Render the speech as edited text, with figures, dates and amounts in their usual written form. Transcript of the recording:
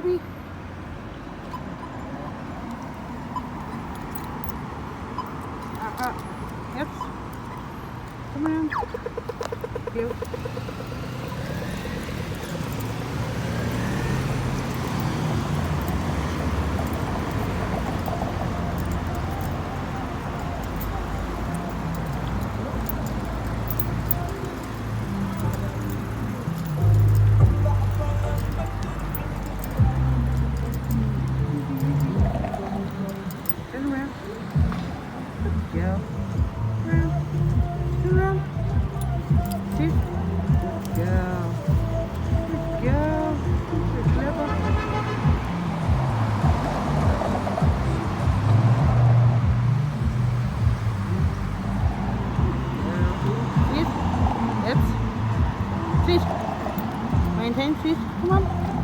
baby. Yep. Come around. You. Turn around. Good girl. Around. Turn around. Sit. Good girl. Good girl. Good clever. Sit. Sit. Sit. Maintain sit. Come on.